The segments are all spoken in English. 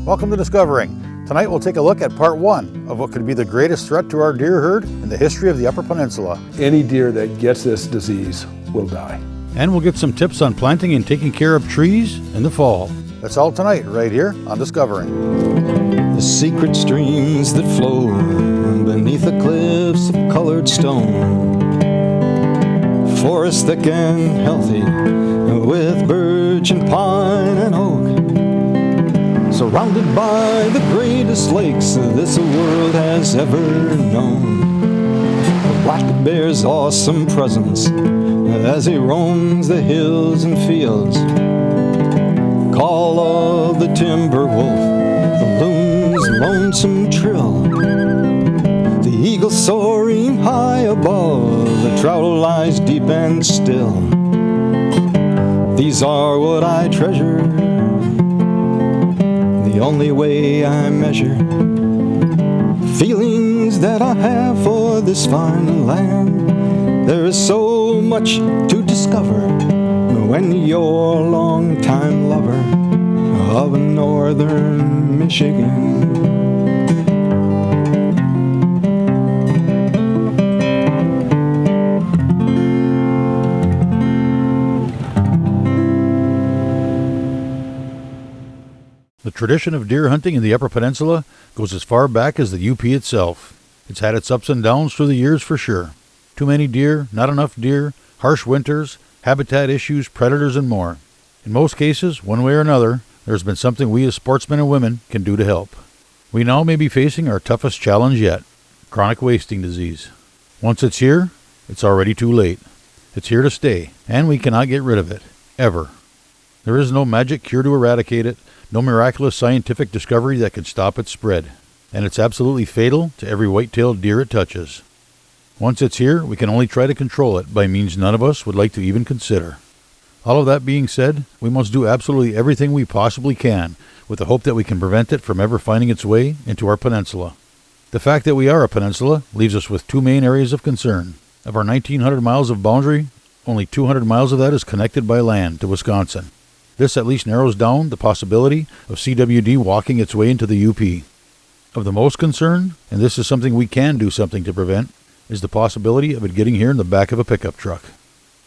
Welcome to Discovering. Tonight we'll take a look at part one of what could be the greatest threat to our deer herd in the history of the Upper Peninsula. Any deer that gets this disease will die. And we'll get some tips on planting and taking care of trees in the fall. That's all tonight, right here on Discovering. The secret streams that flow beneath the cliffs of colored stone. Forest thick and healthy with birch and pine and oak. Surrounded by the greatest lakes this world has ever known. The black bear's awesome presence as he roams the hills and fields. Call of the timber wolf, the loon's lonesome trill. The eagle soaring high above, the trout lies deep and still. These are what I treasure, the only way I measure feelings that I have for this fine land. There is so much to discover when you're a long-time lover of northern Michigan. The tradition of deer hunting in the Upper Peninsula goes as far back as the UP itself. It's had its ups and downs through the years for sure. Too many deer, not enough deer, harsh winters, habitat issues, predators, and more. In most cases, one way or another, there's been something we as sportsmen and women can do to help. We now may be facing our toughest challenge yet, chronic wasting disease. Once it's here, it's already too late. It's here to stay, and we cannot get rid of it, ever. There is no magic cure to eradicate it, no miraculous scientific discovery that can stop its spread, and it's absolutely fatal to every white-tailed deer it touches. Once it's here, we can only try to control it by means none of us would like to even consider. All of that being said, we must do absolutely everything we possibly can with the hope that we can prevent it from ever finding its way into our peninsula. The fact that we are a peninsula leaves us with two main areas of concern. Of our 1,900 miles of boundary, only 200 miles of that is connected by land to Wisconsin. This at least narrows down the possibility of CWD walking its way into the UP. Of the most concern, and this is something we can do something to prevent, is the possibility of it getting here in the back of a pickup truck.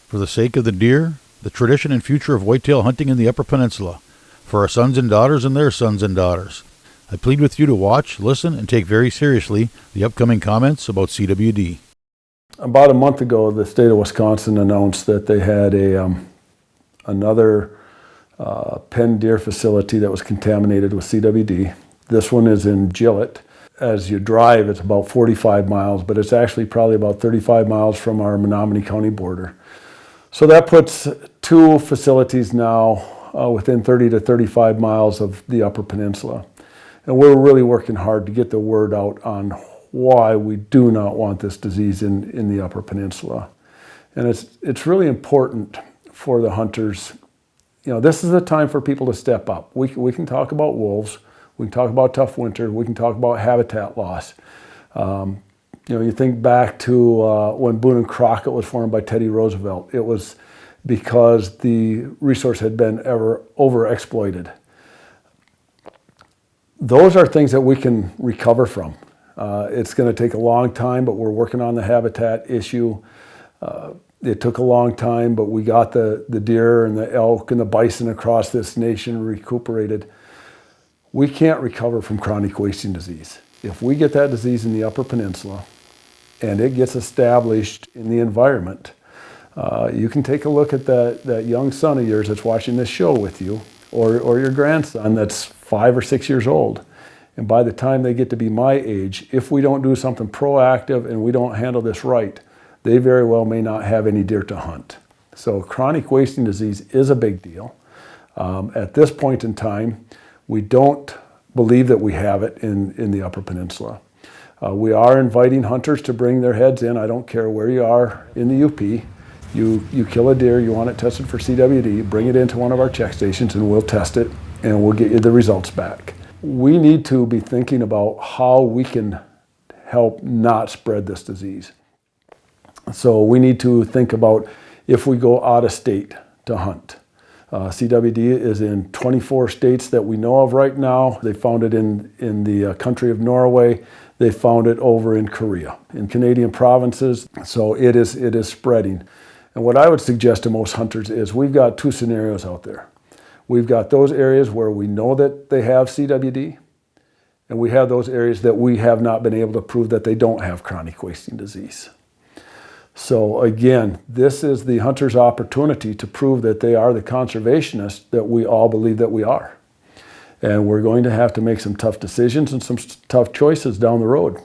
For the sake of the deer, the tradition and future of whitetail hunting in the Upper Peninsula, for our sons and daughters and their sons and daughters, I plead with you to watch, listen, and take very seriously the upcoming comments about CWD. About a month ago, the state of Wisconsin announced that they had another pen deer facility that was contaminated with CWD. This one is in Gillett. As you drive, it's about 45 miles, but it's actually probably about 35 miles from our Menominee County border. So that puts two facilities now within 30 to 35 miles of the Upper Peninsula. And we're really working hard to get the word out on why we do not want this disease in the Upper Peninsula. And it's really important for the hunters. You know, this is the time for people to step up. We can talk about wolves, we can talk about tough winter, we can talk about habitat loss. You think back to when Boone and Crockett was formed by Teddy Roosevelt. It was because the resource had been overexploited. Those are things that we can recover from. It's going to take a long time, but we're working on the habitat issue. It took a long time, but we got the deer and the elk and the bison across this nation recuperated. We can't recover from chronic wasting disease. If we get that disease in the Upper Peninsula and it gets established in the environment, you can take a look at that young son of yours that's watching this show with you, or your grandson that's 5 or 6 years old. And by the time they get to be my age, if we don't do something proactive and we don't handle this right, they very well may not have any deer to hunt. So chronic wasting disease is a big deal. At this point in time, we don't believe that we have it in the Upper Peninsula. We are inviting hunters to bring their heads in. I don't care where you are in the UP. You kill a deer, you want it tested for CWD, bring it into one of our check stations and we'll test it and we'll get you the results back. We need to be thinking about how we can help not spread this disease. So we need to think about if we go out of state to hunt. CWD is in 24 states that we know of right now. They found it in the country of Norway. They found it over in Korea, in Canadian provinces. So it is spreading. And what I would suggest to most hunters is we've got two scenarios out there. We've got those areas where we know that they have CWD, and we have those areas that we have not been able to prove that they don't have chronic wasting disease. So again, this is the hunter's opportunity to prove that they are the conservationists that we all believe that we are. And we're going to have to make some tough decisions and some tough choices down the road.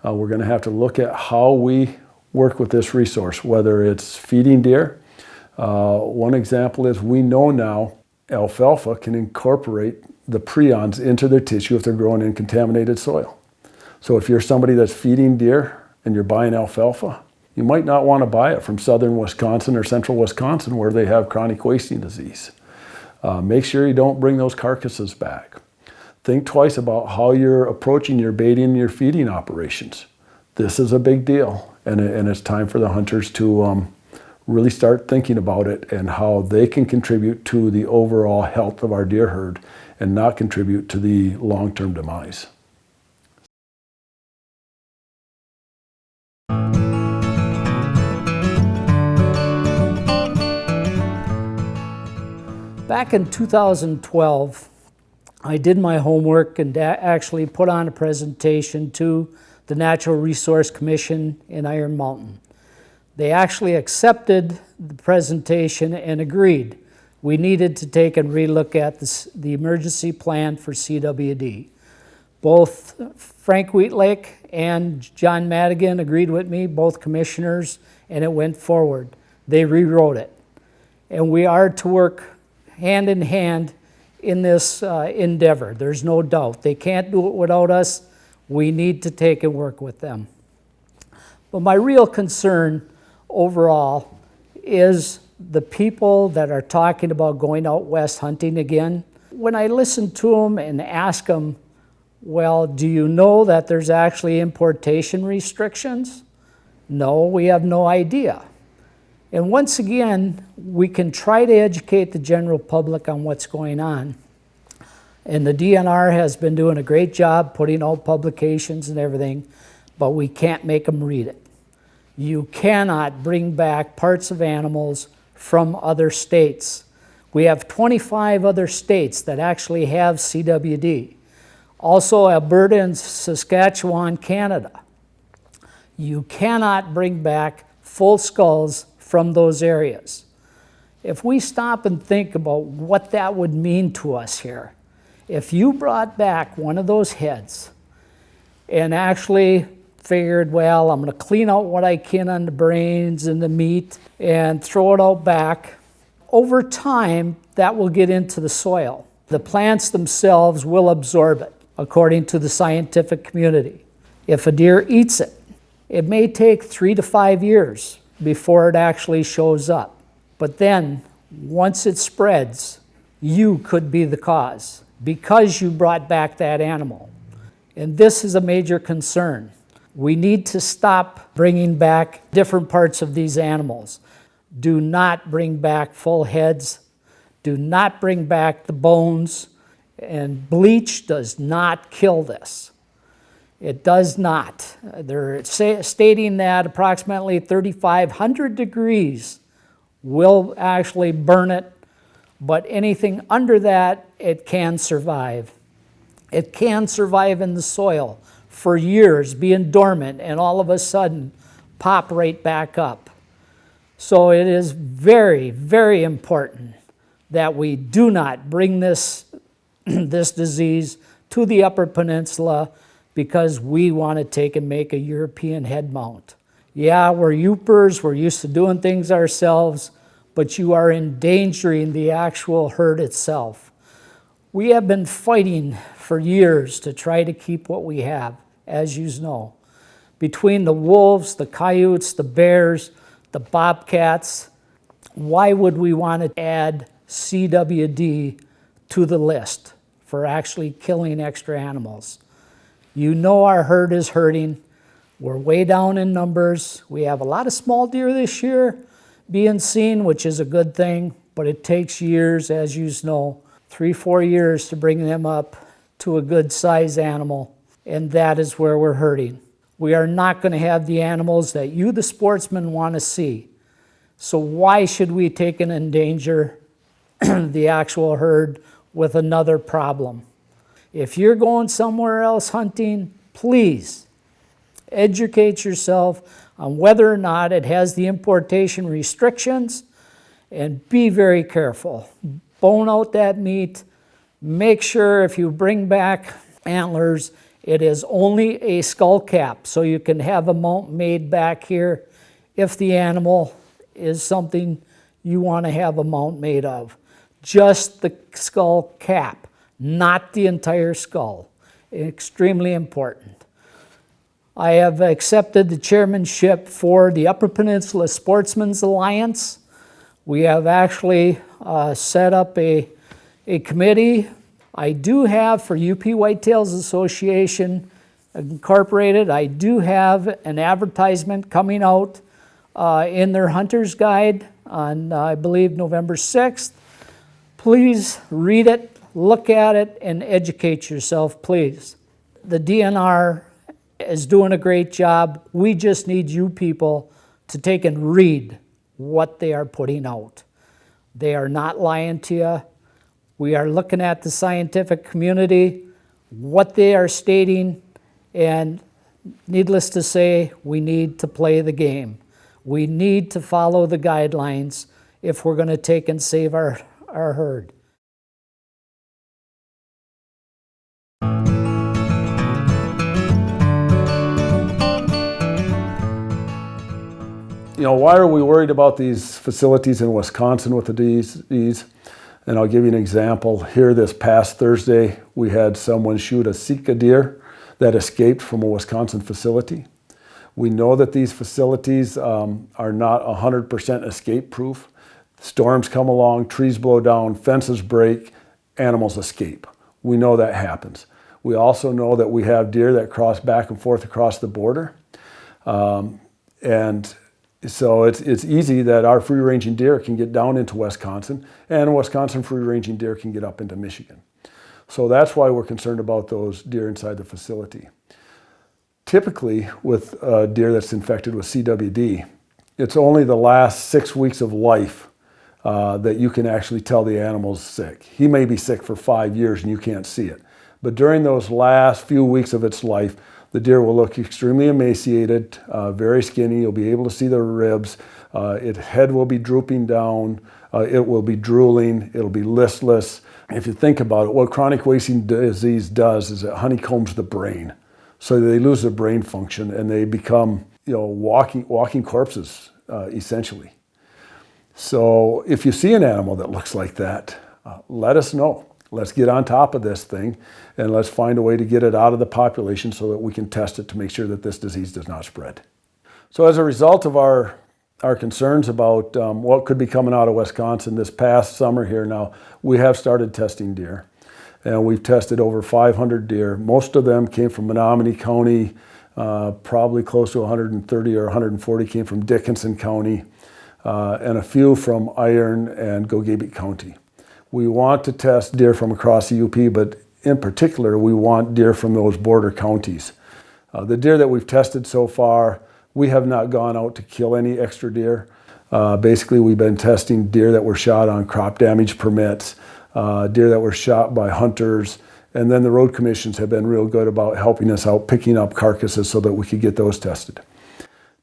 We're going to have to look at how we work with this resource, whether it's feeding deer. One example is we know now alfalfa can incorporate the prions into their tissue if they're growing in contaminated soil. So if you're somebody that's feeding deer and you're buying alfalfa, you might not want to buy it from southern Wisconsin or central Wisconsin where they have chronic wasting disease. Make sure you don't bring those carcasses back. Think twice about how you're approaching your baiting and your feeding operations. This is a big deal, and it's time for the hunters to really start thinking about it and how they can contribute to the overall health of our deer herd and not contribute to the long-term demise. Back in 2012, I did my homework and actually put on a presentation to the Natural Resource Commission in Iron Mountain. They actually accepted the presentation and agreed we needed to take and relook at the emergency plan for CWD. Both Frank Wheatlake and John Madigan agreed with me, both commissioners, and it went forward. They rewrote it. And we are to work hand in hand in this endeavor. There's no doubt. They can't do it without us. We need to take and work with them. But my real concern overall is the people that are talking about going out west hunting again. When I listen to them and ask them, well, do you know that there's actually importation restrictions? No, we have no idea. And once again, we can try to educate the general public on what's going on. And the DNR has been doing a great job putting out publications and everything, but we can't make them read it. You cannot bring back parts of animals from other states. We have 25 other states that actually have CWD. Also Alberta and Saskatchewan, Canada. You cannot bring back full skulls from those areas. If we stop and think about what that would mean to us here, if you brought back one of those heads and actually figured, well, I'm going to clean out what I can on the brains and the meat and throw it out back, over time that will get into the soil. The plants themselves will absorb it, according to the scientific community. If a deer eats it, it may take 3 to 5 years before it actually shows up. But then, once it spreads, you could be the cause because you brought back that animal. And this is a major concern. We need to stop bringing back different parts of these animals. Do not bring back full heads. Do not bring back the bones. And bleach does not kill this. It does not. They're stating that approximately 3,500 degrees will actually burn it, but anything under that, it can survive. It can survive in the soil for years, being dormant, and all of a sudden pop right back up. So it is very, very important that we do not bring this disease to the Upper Peninsula because we want to take and make a European head mount. Yeah, we're Yoopers, we're used to doing things ourselves, but you are endangering the actual herd itself. We have been fighting for years to try to keep what we have, as you know. Between the wolves, the coyotes, the bears, the bobcats, why would we want to add CWD to the list for actually killing extra animals? You know our herd is hurting. We're way down in numbers. We have a lot of small deer this year being seen, which is a good thing, but it takes years, as you know, 3-4 years to bring them up to a good size animal, and that is where we're hurting. We are not going to have the animals that you, the sportsmen, want to see. So why should we take and endanger the actual herd with another problem? If you're going somewhere else hunting, please educate yourself on whether or not it has the importation restrictions, and be very careful. Bone out that meat. Make sure if you bring back antlers, it is only a skull cap, so you can have a mount made back here if the animal is something you want to have a mount made of. Just the skull cap, not the entire skull. Extremely important. I have accepted the chairmanship for the Upper Peninsula Sportsmen's Alliance. We have actually set up a committee. I do have for UP Whitetails Association Incorporated, I do have an advertisement coming out in their Hunter's Guide on, I believe, November 6th. Please read it, look at it, and educate yourself, please. The DNR is doing a great job. We just need you people to take and read what they are putting out. They are not lying to you. We are looking at the scientific community, what they are stating, and needless to say, we need to play the game. We need to follow the guidelines if we're going to take and save our herd. You know, why are we worried about these facilities in Wisconsin with the disease? And I'll give you an example. Here this past Thursday, we had someone shoot a Sika deer that escaped from a Wisconsin facility. We know that these facilities are not 100% escape proof. Storms come along, trees blow down, fences break, animals escape. We know that happens. We also know that we have deer that cross back and forth across the border. And so it's easy that our free-ranging deer can get down into Wisconsin, and Wisconsin free-ranging deer can get up into Michigan. So that's why we're concerned about those deer inside the facility. Typically, with a deer that's infected with CWD, it's only the last 6 weeks of life that you can actually tell the animal's sick. He may be sick for 5 years and you can't see it. But during those last few weeks of its life, the deer will look extremely emaciated, very skinny. You'll be able to see the ribs. Its head will be drooping down. It will be drooling. It'll be listless. If you think about it, what chronic wasting disease does is it honeycombs the brain. So they lose their brain function and they become, walking corpses, essentially. So if you see an animal that looks like that, let us know. Let's get on top of this thing and let's find a way to get it out of the population so that we can test it to make sure that this disease does not spread. So as a result of our concerns about what could be coming out of Wisconsin this past summer here now, we have started testing deer. And we've tested over 500 deer. Most of them came from Menominee County, probably close to 130 or 140 came from Dickinson County, and a few from Iron and Gogebic County. We want to test deer from across the UP, but in particular, we want deer from those border counties. The deer that we've tested so far, we have not gone out to kill any extra deer. Basically, we've been testing deer that were shot on crop damage permits, deer that were shot by hunters, and then the road commissions have been real good about helping us out, picking up carcasses so that we could get those tested.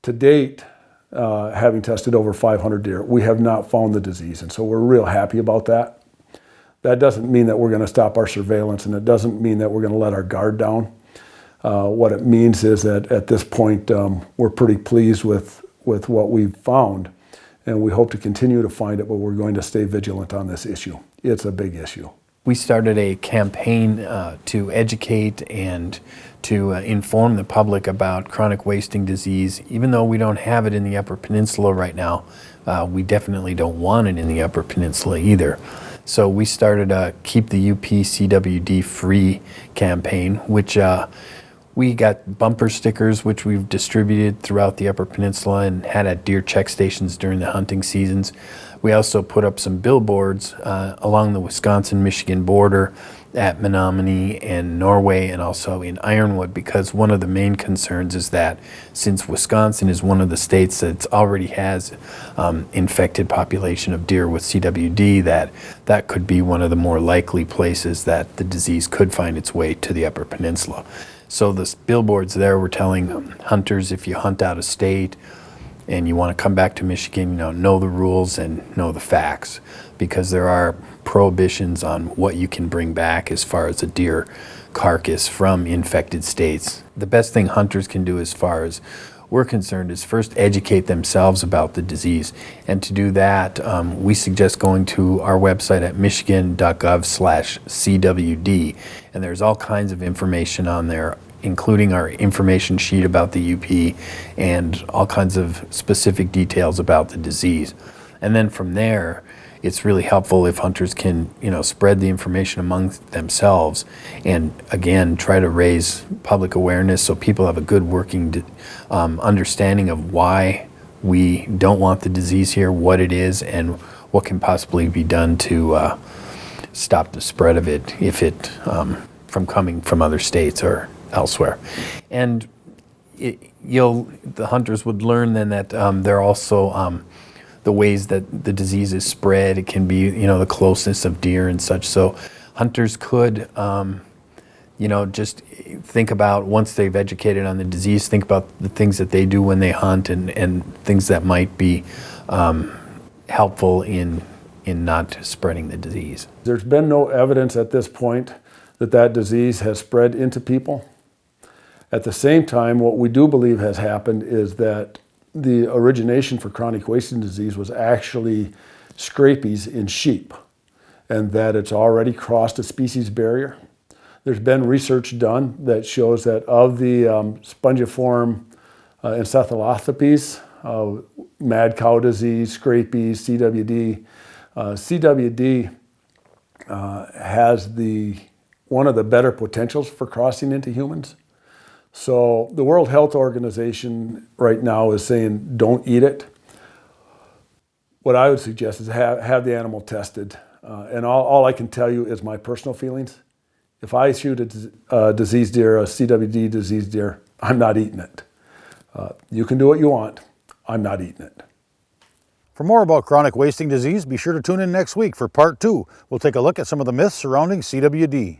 To date, having tested over 500 deer, we have not found the disease, and so we're real happy about that. That doesn't mean that we're going to stop our surveillance, and it doesn't mean that we're going to let our guard down. What it means is that at this point, we're pretty pleased with what we've found, and we hope to continue to find it, but we're going to stay vigilant on this issue. It's a big issue. We started a campaign to educate and to inform the public about chronic wasting disease. Even though we don't have it in the Upper Peninsula right now, we definitely don't want it in the Upper Peninsula either. So we started a Keep the UP CWD Free campaign, which We got bumper stickers, which we've distributed throughout the Upper Peninsula and had at deer check stations during the hunting seasons. We also put up some billboards along the Wisconsin-Michigan border at Menominee and Norway, and also in Ironwood, because one of the main concerns is that since Wisconsin is one of the states that already has infected population of deer with CWD, that could be one of the more likely places that the disease could find its way to the Upper Peninsula. So the billboards there were telling hunters, if you hunt out of state and you want to come back to Michigan, know the rules and know the facts, because there are prohibitions on what you can bring back as far as a deer carcass from infected states. The best thing hunters can do as far as we're concerned is first educate themselves about the disease. And to do that, we suggest going to our website at michigan.gov/CWD. And there's all kinds of information on there, including our information sheet about the UP and all kinds of specific details about the disease. And then from there, it's really helpful if hunters can, spread the information among themselves and, again, try to raise public awareness so people have a good working understanding of why we don't want the disease here, what it is, and what can possibly be done to stop the spread of it if it from coming from other states or elsewhere. And the hunters would learn then that there are also the ways that the disease is spread. It can be, the closeness of deer and such. So hunters could, just think about, once they've educated on the disease, think about the things that they do when they hunt and things that might be helpful in not spreading the disease. There's been no evidence at this point that disease has spread into people. At the same time, what we do believe has happened is that the origination for chronic wasting disease was actually scabies in sheep, and that it's already crossed a species barrier. There's been research done that shows that of the spongiform encephalopathies, mad cow disease, scabies, CWD, CWD has one of the better potentials for crossing into humans. So the World Health Organization right now is saying don't eat it. What I would suggest is have the animal tested. And all I can tell you is my personal feelings. If I shoot a diseased deer, a CWD diseased deer, I'm not eating it. You can do what you want. I'm not eating it. For more about chronic wasting disease, be sure to tune in next week for part 2. We'll take a look at some of the myths surrounding CWD.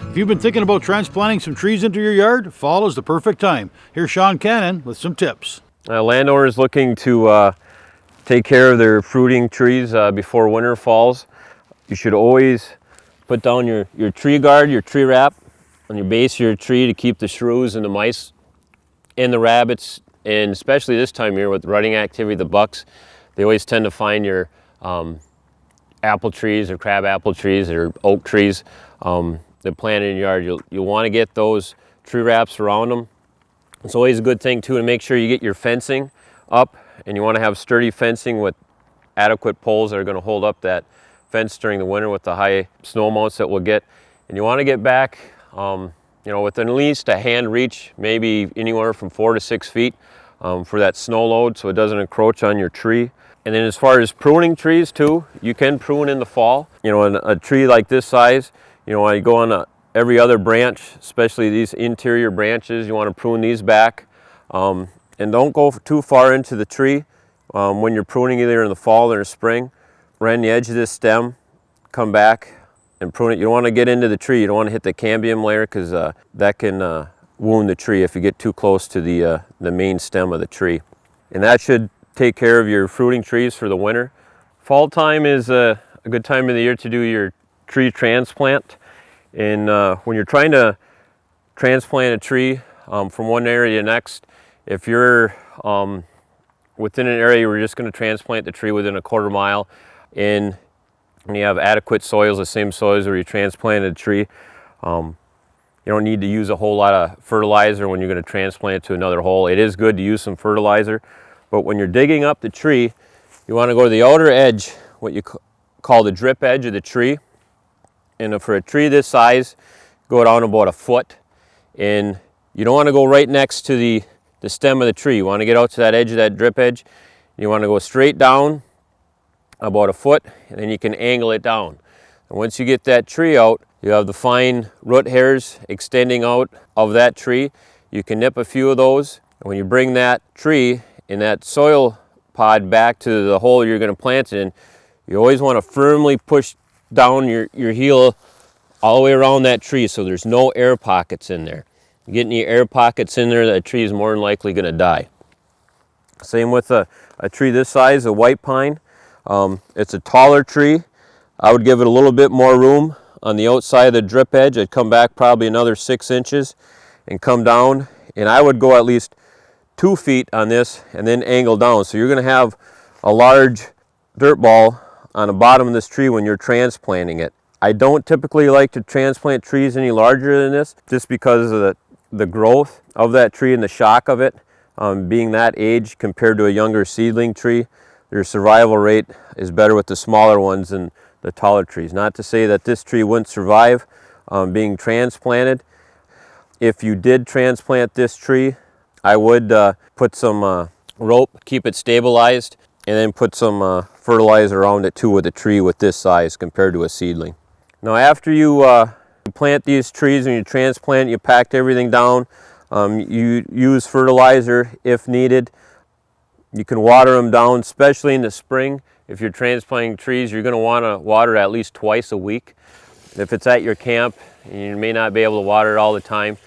If you've been thinking about transplanting some trees into your yard, fall is the perfect time. Here's Sean Cannon with some tips. Landowners looking to take care of their fruiting trees before winter falls, you should always put down your tree guard, your tree wrap on your base of your tree to keep the shrews and the mice and the rabbits, and especially this time of year with rutting activity, the bucks, they always tend to find your apple trees or crab apple trees or oak trees that planted in your yard. You'll want to get those tree wraps around them. It's always a good thing too to make sure you get your fencing up, and you want to have sturdy fencing with adequate poles that are going to hold up that fence during the winter with the high snow amounts that we'll get. And you want to get back within at least a hand reach, maybe anywhere from 4 to 6 feet for that snow load so it doesn't encroach on your tree. And then as far as pruning trees too, you can prune in the fall. In a tree like this size, when you go on every other branch, especially these interior branches, you want to prune these back. And don't go too far into the tree when you're pruning, either in the fall or in the spring. Right on the edge of this stem, come back and prune it. You don't want to get into the tree. You don't want to hit the cambium layer, because that can wound the tree if you get too close to the main stem of the tree. And that should take care of your fruiting trees for the winter. Fall time is a good time of the year to do your tree transplant. And when you're trying to transplant a tree from one area to the next, if you're within an area where you're just going to transplant the tree within a quarter mile, and you have adequate soils, the same soils where you transplanted a tree, you don't need to use a whole lot of fertilizer when you're going to transplant it to another hole. It is good to use some fertilizer, but when you're digging up the tree, You want to go to the outer edge, what you call the drip edge of the tree. And for a tree this size, go down about a foot. And you don't want to go right next to the stem of the tree. You want to get out to that edge of that drip edge. You want to go straight down about a foot, and then you can angle it down. And once you get that tree out, you have the fine root hairs extending out of that tree. You can nip a few of those. And when you bring that tree in that soil pod back to the hole you're going to plant it in, you always want to firmly push down your heel all the way around that tree so there's no air pockets in there. You get any air pockets in there, that tree is more than likely going to die. Same with a tree this size, a white pine. It's a taller tree. I would give it a little bit more room on the outside of the drip edge. I'd come back probably another 6 inches and come down, and I would go at least 2 feet on this and then angle down. So you're going to have a large dirt ball on the bottom of this tree when you're transplanting it. I don't typically like to transplant trees any larger than this just because of the growth of that tree and the shock of it. Being that age compared to a younger seedling tree, your survival rate is better with the smaller ones than the taller trees. Not to say that this tree wouldn't survive being transplanted. If you did transplant this tree, I would put some rope, keep it stabilized, and then put some fertilizer around it too with a tree with this size compared to a seedling. Now after you plant these trees and you transplant, you packed everything down, you use fertilizer if needed. You can water them down, especially in the spring. If you're transplanting trees, you're going to want to water at least twice a week. If it's at your camp and you may not be able to water it all the time,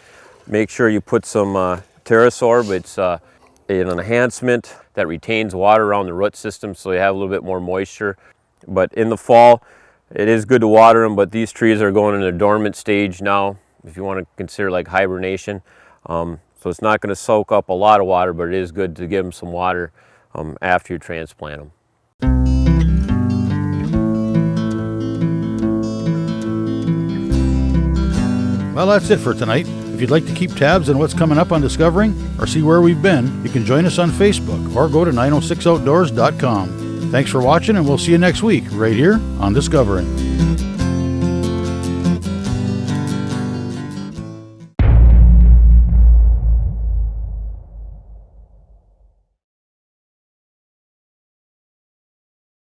make sure you put some Terrasorb. It's an enhancement that retains water around the root system so you have a little bit more moisture. But in the fall, it is good to water them, but these trees are going in a dormant stage now, if you want to consider like hibernation. So it's not going to soak up a lot of water, but it is good to give them some water after you transplant them. Well, that's it for tonight. If you'd like to keep tabs on what's coming up on Discovering or see where we've been, you can join us on Facebook or go to 906outdoors.com. Thanks for watching, and we'll see you next week right here on Discovering.